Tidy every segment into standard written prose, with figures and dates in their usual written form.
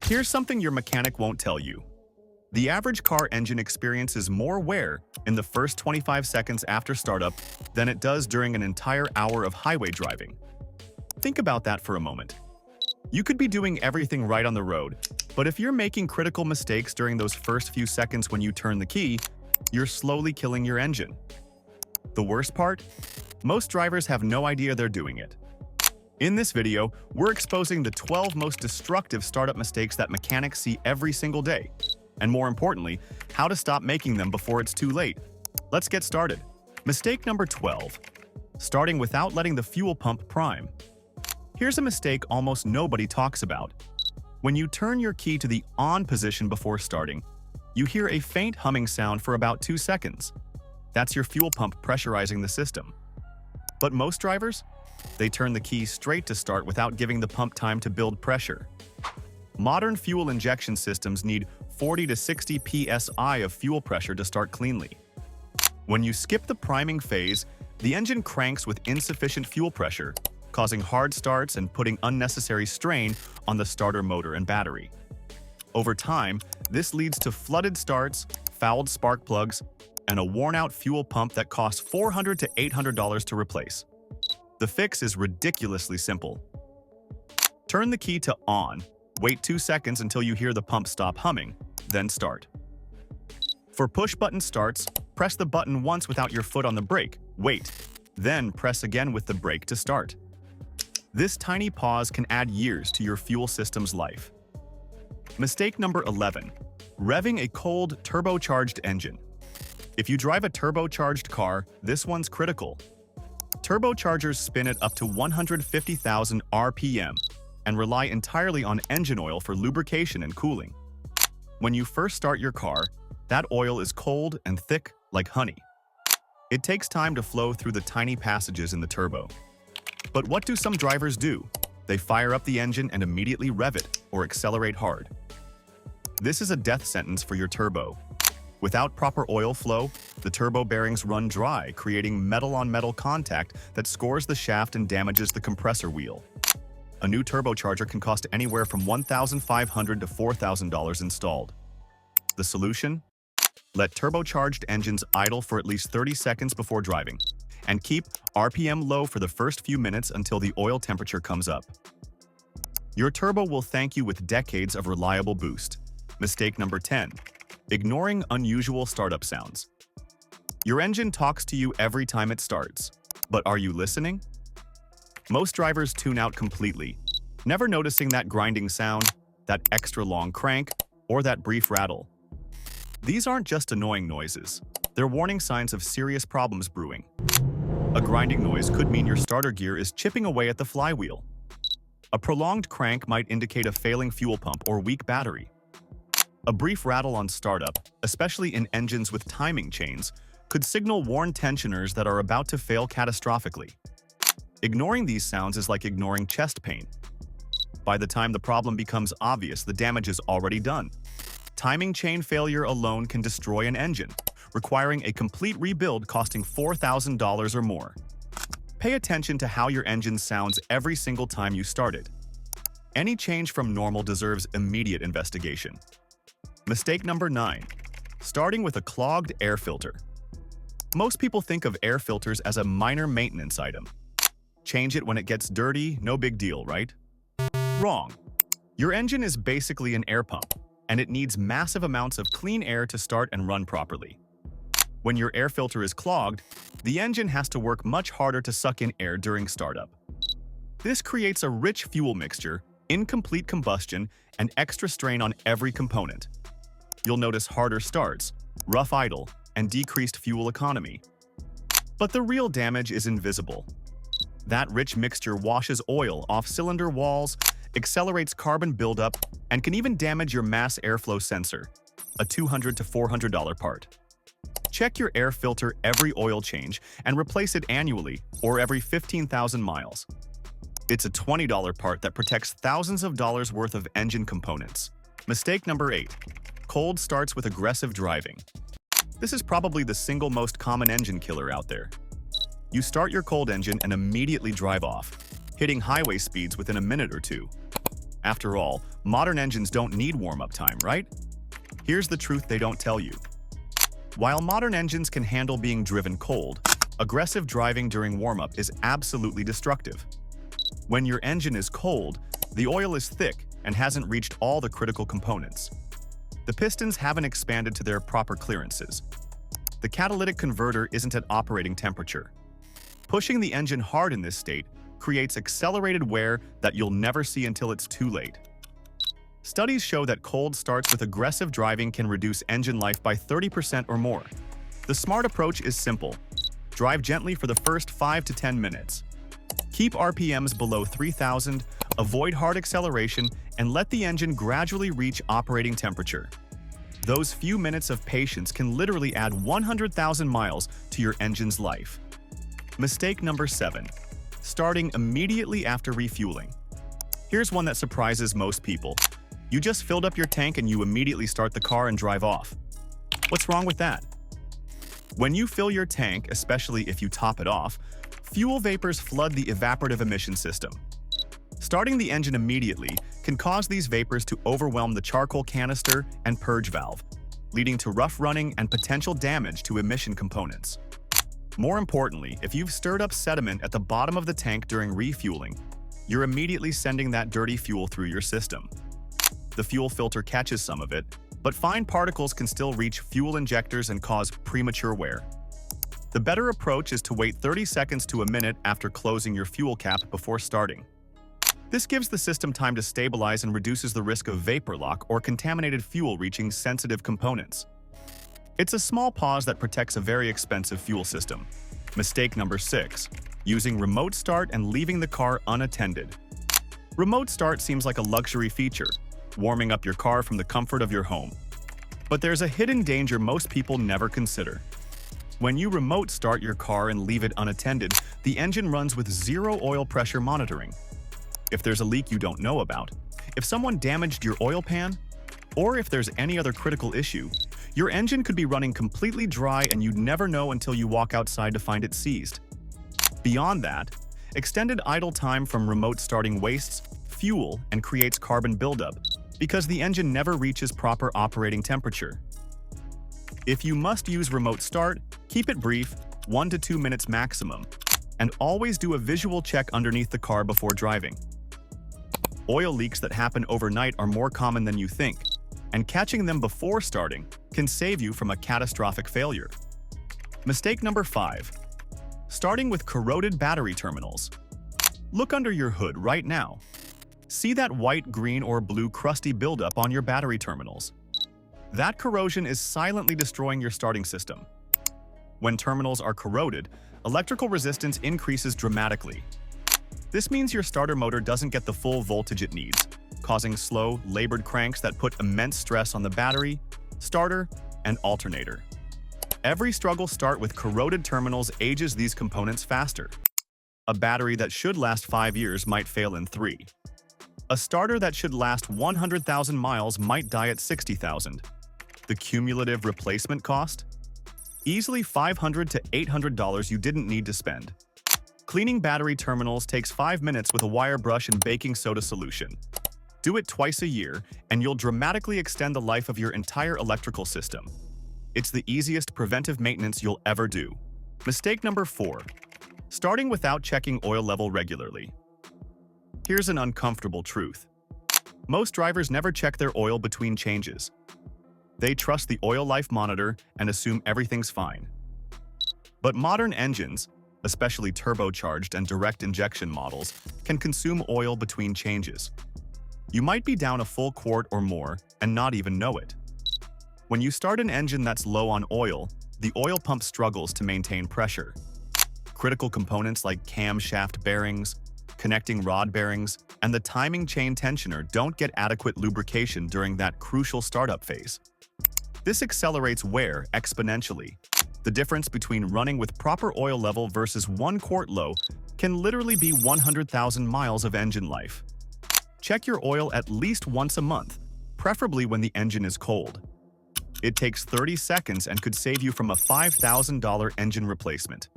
Here's something your mechanic won't tell you. The average car engine experiences more wear in the first 25 seconds after startup than it does during an entire hour of highway driving. Think about that for a moment. You could be doing everything right on the road, but if you're making critical mistakes during those first few seconds when you turn the key, you're slowly killing your engine. The worst part? Most drivers have no idea they're doing it. In this video, we're exposing the 12 most destructive startup mistakes that mechanics see every single day. And more importantly, how to stop making them before it's too late. Let's get started. Mistake number 12. Starting without letting the fuel pump prime. Here's a mistake almost nobody talks about. When you turn your key to the on position before starting, you hear a faint humming sound for about 2 seconds. That's your fuel pump pressurizing the system. But most drivers? They turn the key straight to start without giving the pump time to build pressure. Modern fuel injection systems need 40 to 60 psi of fuel pressure to start cleanly. When you skip the priming phase, the engine cranks with insufficient fuel pressure, causing hard starts and putting unnecessary strain on the starter motor and battery. Over time, this leads to flooded starts, fouled spark plugs, and a worn-out fuel pump that costs $400 to $800 to replace. The fix is ridiculously simple. Turn the key to on, wait 2 seconds until you hear the pump stop humming, then start. For push-button starts, press the button once without your foot on the brake, wait, then press again with the brake to start. This tiny pause can add years to your fuel system's life. Mistake number 11. Revving a cold, turbocharged engine. If you drive a turbocharged car, this one's critical. Turbochargers spin at up to 150,000 RPM and rely entirely on engine oil for lubrication and cooling. When you first start your car, that oil is cold and thick like honey. It takes time to flow through the tiny passages in the turbo. But what do some drivers do? They fire up the engine and immediately rev it or accelerate hard. This is a death sentence for your turbo. Without proper oil flow, the turbo bearings run dry, creating metal-on-metal contact that scores the shaft and damages the compressor wheel. A new turbocharger can cost anywhere from $1,500 to $4,000 installed. The solution? Let turbocharged engines idle for at least 30 seconds before driving, and keep RPM low for the first few minutes until the oil temperature comes up. Your turbo will thank you with decades of reliable boost. Mistake number 10. Ignoring unusual startup sounds. Your engine talks to you every time it starts, but are you listening? Most drivers tune out completely, never noticing that grinding sound, that extra long crank, or that brief rattle. These aren't just annoying noises. They're warning signs of serious problems brewing. A grinding noise could mean your starter gear is chipping away at the flywheel. A prolonged crank might indicate a failing fuel pump or weak battery. A brief rattle on startup, especially in engines with timing chains, could signal worn tensioners that are about to fail catastrophically. Ignoring these sounds is like ignoring chest pain. By the time the problem becomes obvious, the damage is already done. Timing chain failure alone can destroy an engine, requiring a complete rebuild costing $4,000 or more. Pay attention to how your engine sounds every single time you start it. Any change from normal deserves immediate investigation. Mistake number 9. Starting with a clogged air filter. Most people think of air filters as a minor maintenance item. Change it when it gets dirty, no big deal, right? Wrong. Your engine is basically an air pump, and it needs massive amounts of clean air to start and run properly. When your air filter is clogged, the engine has to work much harder to suck in air during startup. This creates a rich fuel mixture, incomplete combustion, and extra strain on every component. You'll notice harder starts, rough idle, and decreased fuel economy. But the real damage is invisible. That rich mixture washes oil off cylinder walls, accelerates carbon buildup, and can even damage your mass airflow sensor, a $200 to $400 part. Check your air filter every oil change and replace it annually or every 15,000 miles. It's a $20 part that protects thousands of dollars worth of engine components. Mistake number 8. Cold starts with aggressive driving. This is probably the single most common engine killer out there. You start your cold engine and immediately drive off, hitting highway speeds within a minute or two. After all, modern engines don't need warm-up time, right? Here's the truth they don't tell you. While modern engines can handle being driven cold, aggressive driving during warm-up is absolutely destructive. When your engine is cold, the oil is thick and hasn't reached all the critical components. The pistons haven't expanded to their proper clearances. The catalytic converter isn't at operating temperature. Pushing the engine hard in this state creates accelerated wear that you'll never see until it's too late. Studies show that cold starts with aggressive driving can reduce engine life by 30% or more. The smart approach is simple. Drive gently for the first 5 to 10 minutes. Keep RPMs below 3,000, avoid hard acceleration, and let the engine gradually reach operating temperature. Those few minutes of patience can literally add 100,000 miles to your engine's life. Mistake number 7. Starting immediately after refueling. Here's one that surprises most people. You just filled up your tank and you immediately start the car and drive off. What's wrong with that? When you fill your tank, especially if you top it off, fuel vapors flood the evaporative emission system. Starting the engine immediately can cause these vapors to overwhelm the charcoal canister and purge valve, leading to rough running and potential damage to emission components. More importantly, if you've stirred up sediment at the bottom of the tank during refueling, you're immediately sending that dirty fuel through your system. The fuel filter catches some of it, but fine particles can still reach fuel injectors and cause premature wear. The better approach is to wait 30 seconds to a minute after closing your fuel cap before starting. This gives the system time to stabilize and reduces the risk of vapor lock or contaminated fuel reaching sensitive components. It's a small pause that protects a very expensive fuel system. Mistake number 6. Using remote start and leaving the car unattended. Remote start seems like a luxury feature, warming up your car from the comfort of your home. But there's a hidden danger most people never consider. When you remote start your car and leave it unattended, the engine runs with zero oil pressure monitoring. If there's a leak you don't know about, if someone damaged your oil pan, or if there's any other critical issue, your engine could be running completely dry and you'd never know until you walk outside to find it seized. Beyond that, extended idle time from remote starting wastes fuel and creates carbon buildup because the engine never reaches proper operating temperature. If you must use remote start, keep it brief, 1 to 2 minutes maximum, and always do a visual check underneath the car before driving. Oil leaks that happen overnight are more common than you think, and catching them before starting can save you from a catastrophic failure. Mistake number 5. Starting with corroded battery terminals. Look under your hood right now. See that white, green, or blue crusty buildup on your battery terminals. That corrosion is silently destroying your starting system. When terminals are corroded, electrical resistance increases dramatically. This means your starter motor doesn't get the full voltage it needs, causing slow, labored cranks that put immense stress on the battery, starter, and alternator. Every struggle start with corroded terminals ages these components faster. A battery that should last 5 years might fail in 3. A starter that should last 100,000 miles might die at 60,000. The cumulative replacement cost? Easily $500 to $800 you didn't need to spend. Cleaning battery terminals takes 5 minutes with a wire brush and baking soda solution. Do it twice a year, and you'll dramatically extend the life of your entire electrical system. It's the easiest preventive maintenance you'll ever do. Mistake number 4. Starting without checking oil level regularly. Here's an uncomfortable truth. Most drivers never check their oil between changes. They trust the oil life monitor and assume everything's fine. But modern engines, especially turbocharged and direct injection models, can consume oil between changes. You might be down a full quart or more and not even know it. When you start an engine that's low on oil, the oil pump struggles to maintain pressure. Critical components like camshaft bearings, connecting rod bearings, and the timing chain tensioner don't get adequate lubrication during that crucial startup phase. This accelerates wear exponentially. The difference between running with proper oil level versus 1 quart low can literally be 100,000 miles of engine life. Check your oil at least once a month, preferably when the engine is cold. It takes 30 seconds and could save you from a $5,000 engine replacement.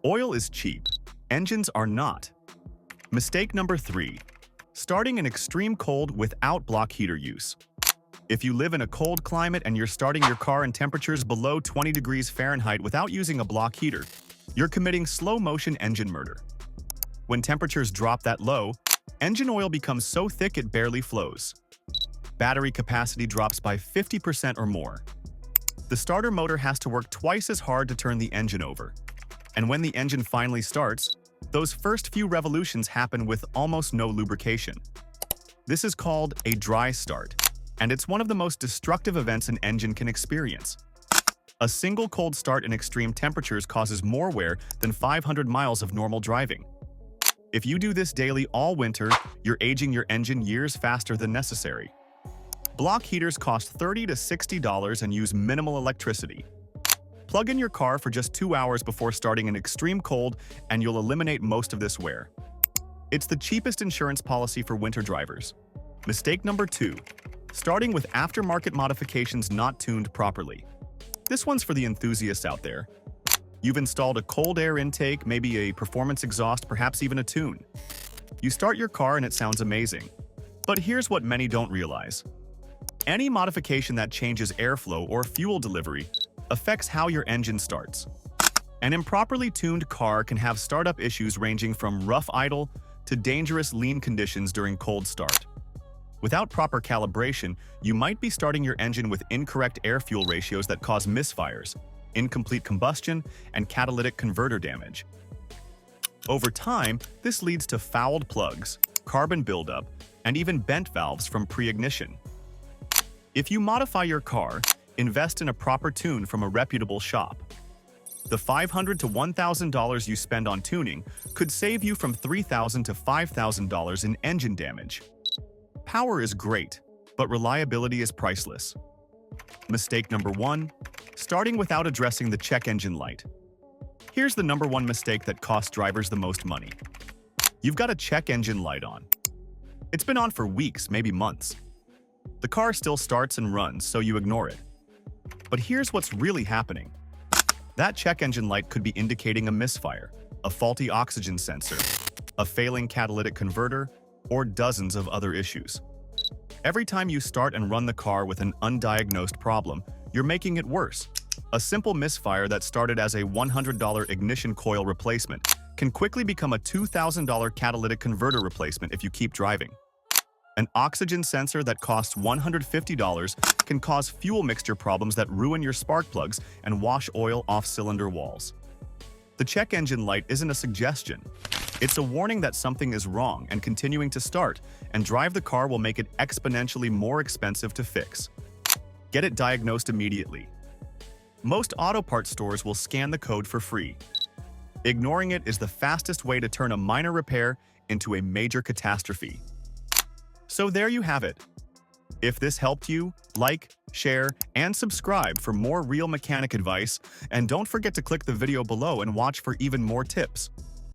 Oil is cheap. Engines are not. Mistake number 3. Starting in extreme cold without block heater use. If you live in a cold climate and you're starting your car in temperatures below 20 degrees Fahrenheit without using a block heater, you're committing slow-motion engine murder. When temperatures drop that low, engine oil becomes so thick it barely flows. Battery capacity drops by 50% or more. The starter motor has to work twice as hard to turn the engine over. And when the engine finally starts, those first few revolutions happen with almost no lubrication. This is called a dry start, and it's one of the most destructive events an engine can experience. A single cold start in extreme temperatures causes more wear than 500 miles of normal driving. If you do this daily all winter, you're aging your engine years faster than necessary. Block heaters cost $30 to $60 and use minimal electricity. Plug in your car for just 2 hours before starting in extreme cold and you'll eliminate most of this wear. It's the cheapest insurance policy for winter drivers. Mistake number 2. Starting with aftermarket modifications not tuned properly. This one's for the enthusiasts out there. You've installed a cold air intake, maybe a performance exhaust, perhaps even a tune. You start your car and it sounds amazing. But here's what many don't realize. Any modification that changes airflow or fuel delivery affects how your engine starts. An improperly tuned car can have startup issues ranging from rough idle to dangerous lean conditions during cold start. Without proper calibration, you might be starting your engine with incorrect air-fuel ratios that cause misfires, incomplete combustion, and catalytic converter damage. Over time, this leads to fouled plugs, carbon buildup, and even bent valves from pre-ignition. If you modify your car, invest in a proper tune from a reputable shop. The $500 to $1,000 you spend on tuning could save you from $3,000 to $5,000 in engine damage. Power is great, but reliability is priceless. Mistake number 1. Starting without addressing the check engine light. Here's the number 1 mistake that costs drivers the most money. You've got a check engine light on. It's been on for weeks, maybe months. The car still starts and runs, so you ignore it. But here's what's really happening. That check engine light could be indicating a misfire, a faulty oxygen sensor, a failing catalytic converter, or dozens of other issues. Every time you start and run the car with an undiagnosed problem, you're making it worse. A simple misfire that started as a $100 ignition coil replacement can quickly become a $2,000 catalytic converter replacement if you keep driving. An oxygen sensor that costs $150 can cause fuel mixture problems that ruin your spark plugs and wash oil off cylinder walls. The check engine light isn't a suggestion. It's a warning that something is wrong, and continuing to start and drive the car will make it exponentially more expensive to fix. Get it diagnosed immediately. Most auto parts stores will scan the code for free. Ignoring it is the fastest way to turn a minor repair into a major catastrophe. So there you have it. If this helped you, like, share, and subscribe for more real mechanic advice, and don't forget to click the video below and watch for even more tips.